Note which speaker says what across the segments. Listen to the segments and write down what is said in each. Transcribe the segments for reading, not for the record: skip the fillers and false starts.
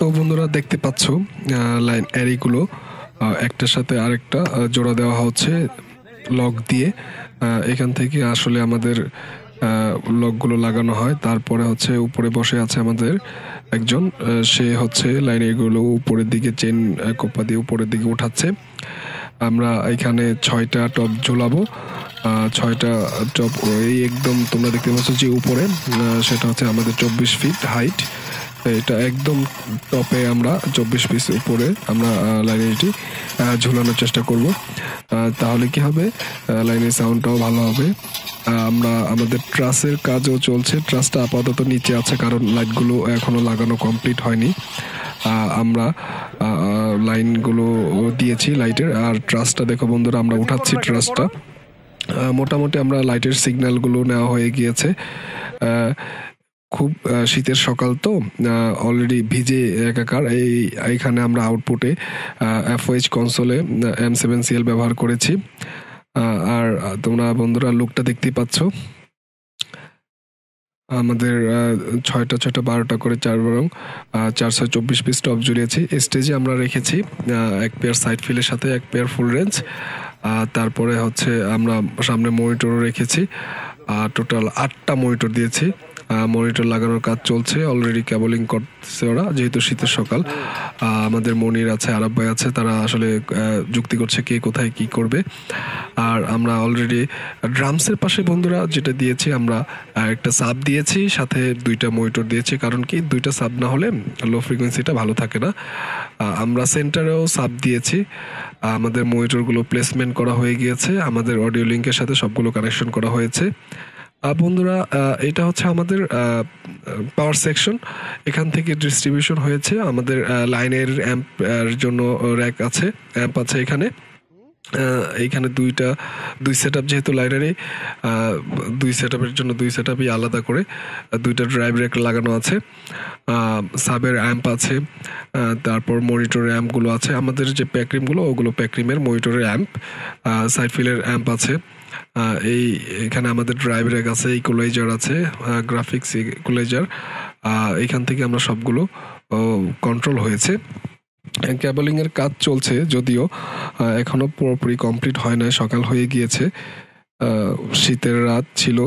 Speaker 1: তো বন্ধুরা দেখতে পাচ্ছ লাইন অ্যারিগুলো একটার সাথে আরেকটা জোড়া দেওয়া হচ্ছে লক দিয়ে। এখান থেকে আসলে আমাদের লকগুলো লাগানো হয়। তারপরে হচ্ছে উপরে বসে আছে আমাদের একজন, সে হচ্ছে লাইন এগুলো উপরের দিকে চেন কোপা দিয়ে উপরের দিকে উঠাচ্ছে। আমরা এখানে 6টা টপ ঝোলাবো। 6টা টপ এই একদম তোমরা দেখতে পাচ্ছ যে উপরে, সেটা হচ্ছে আমাদের 24 ফিট হাইট। এটা একদম টপে আমরা 24 পিস উপরে আমরা লাইনেরটি ঝুলানোর চেষ্টা করব। তাহলে কি হবে, লাইনের সাউন্ডটাও ভালো হবে। আমরা আমাদের ট্রাসের কাজও চলছে। ট্রাসটা আপাতত নিচে আছে কারণ লাইটগুলো এখনো লাগানো কমপ্লিট হয়নি। আমরা লাইনগুলো দিয়েছি লাইটের। আর ট্রাসটা দেখো বন্ধুরা, আমরা উঠাচ্ছি ট্রাসটা। মোটামুটি আমরা লাইটের সিগন্যালগুলো নেওয়া হয়ে গিয়েছে। খুব শীতের সকাল তো অলরেডি ভিজে একাকার। এইখানে আমরা আউটপুটে FOH কনসোলে M7CL ব্যবহার করেছি। আর তোমরা বন্ধুরা লুকটা দেখতেই পাচ্ছ। আমাদের 6টা 12টা করে 424 পিস টপ জুড়িয়েছি। স্টেজে আমরা রেখেছি এক পেয়ার সাইড ফিলের সাথে এক পেয়ার ফুল রেঞ্জ। তারপরে হচ্ছে আমরা সামনে মনিটরও রেখেছি। টোটাল 8টা মনিটর দিয়েছি। মনিটর লাগানোর কাজ চলছে, অলরেডি কেবলিং করছে ওরা, যেহেতু শীতের সকাল। আমাদের মনির আছে, আরব ভাই আছে, তারা আসলে যুক্তি করছে কে কোথায় কি করবে। আর আমরা অলরেডি ড্রামসের পাশে বন্ধুরা যেটা দিয়েছি, আমরা একটা সাব দিয়েছি, সাথে 2টা মনিটর দিয়েছি। কারণ কি, 2টা সাব না হলে লো ফ্রিকোয়েন্সিটা ভালো থাকে না। আমরা সেন্টারেও সাব দিয়েছি। আমাদের মনিটরগুলো প্লেসমেন্ট করা হয়ে গিয়েছে, আমাদের অডিও লিঙ্কের সাথে সবগুলো কানেকশন করা হয়েছে। বন্ধুরা এটা হচ্ছে আমাদের পাওয়ার সেকশন। এখান থেকে ডিস্ট্রিবিউশন হয়েছে। আমাদের লাইনের অ্যাম্প এর জন্য র্যাক আছে, অ্যাম্প আছে এখানে। এইখানে দুই সেট আপ, যেহেতু লাইনারে 2 সেট আপের জন্য 2 সেট আপই আলাদা করে 2টা ড্রাইভ র্যাক লাগানো আছে। সাবের অ্যাম্প আছে, তারপর মনিটরের অ্যাম্পগুলো আছে। আমাদের যে প্যাকরিমগুলো, ওগুলো প্যাকরিমের মনিটরের অ্যাম্প। সাইড ফিলের অ্যাম্প আছে। এখানে আমাদের ড্রাইভ র্যাক আছে, ইকুয়ালাইজার আছে, গ্রাফিক্স ইকুয়ালাইজার। এখান থেকে আমরা সবগুলো কন্ট্রোল হয়েছে। কেবলিং এর কাজ চলছে, যদিও এখনো পুরোপুরি কমপ্লিট হয় না, সকাল হয়ে গিয়েছে, শীতের রাত ছিল।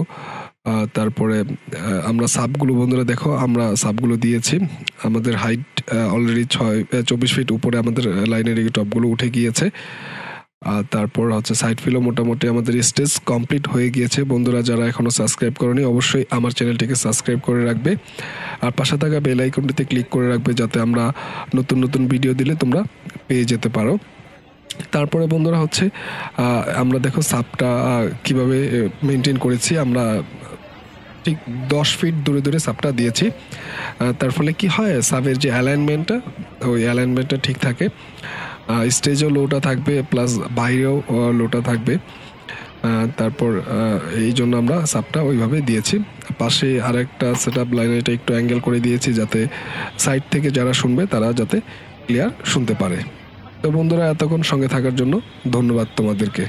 Speaker 1: তারপরে আমরা সাবগুলো বন্ধুরা দেখো, আমরা সাবগুলো দিয়েছি। আমাদের হাইট অলরেডি 24 ফিট উপরে আমাদের লাইনের এই টপগুলো উঠে গিয়েছে। তারপর হচ্ছে সাইড ফিলও মোটামুটি আমাদের স্টেজ কমপ্লিট হয়ে গিয়েছে। বন্ধুরা যারা এখনো সাবস্ক্রাইব করনি, অবশ্যই আমার চ্যানেলটিকে সাবস্ক্রাইব করে রাখবে। আর পাশে থাকা বেল আইকনটিতে ক্লিক করে রাখবে, যাতে আমরা নতুন নতুন ভিডিও দিলে তোমরা পেয়ে যেতে পারো। তারপরে বন্ধুরা হচ্ছে আমরা দেখো সাবটা কিভাবে মেনটেন করেছি। আমরা ঠিক 10 ফিট দূরে দূরে সাবটা দিয়েছি। তার ফলে কি হয়, সাবের যে অ্যালাইনমেন্টটা, ওই অ্যালাইনমেন্টটা ঠিক থাকে। স্টেজেও লোটা থাকবে, প্লাস বাইরেও লোটা থাকবে। তারপর এই জন্য আমরা সাবটা ওইভাবে দিয়েছি। পাশে আরেকটা সেট আপ লাইনে এটা একটু অ্যাঙ্গেল করে দিয়েছি, যাতে সাইড থেকে যারা শুনবে তারা যাতে ক্লিয়ার শুনতে পারে। তো বন্ধুরা, এতক্ষণ সঙ্গে থাকার জন্য ধন্যবাদ তোমাদেরকে।